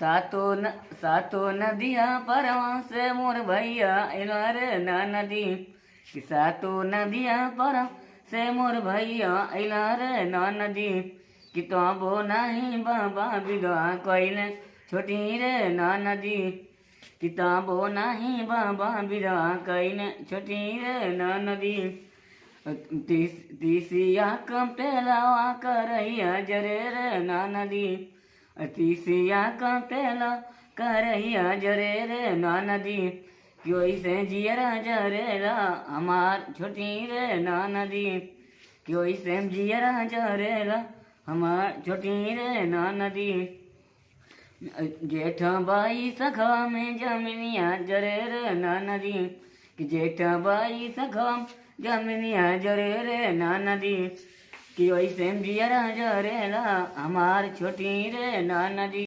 सातो नदिया परवा से मोर भैया इला रे ना नदी कि सातो नदिया परवा से मोर भैया इला रे ना नदी कि तो बो नहीं बाबा विधवा कोइले छोटी रे ना नदी कि ताबो नहीं बाबा विधवा कोइले छोटी रे ना नदी तीसिया कंपेलावा करैया जरे रे ना नदी तीसिया कंपेला करैया जरे रे ना नदी क्यों से जियरा जरेला हमार छोटी रे ना नदी क्यों से जियरा जरेला हमार छोटी रे ना नदी जेठ बाई सखा में जमीनिया जरे रे ना नदी कि जेठ बाई सखा जमीनिया जरे रे ना नदी कि वैसे जियरा जरेला हमार छोटी रे ना नदी।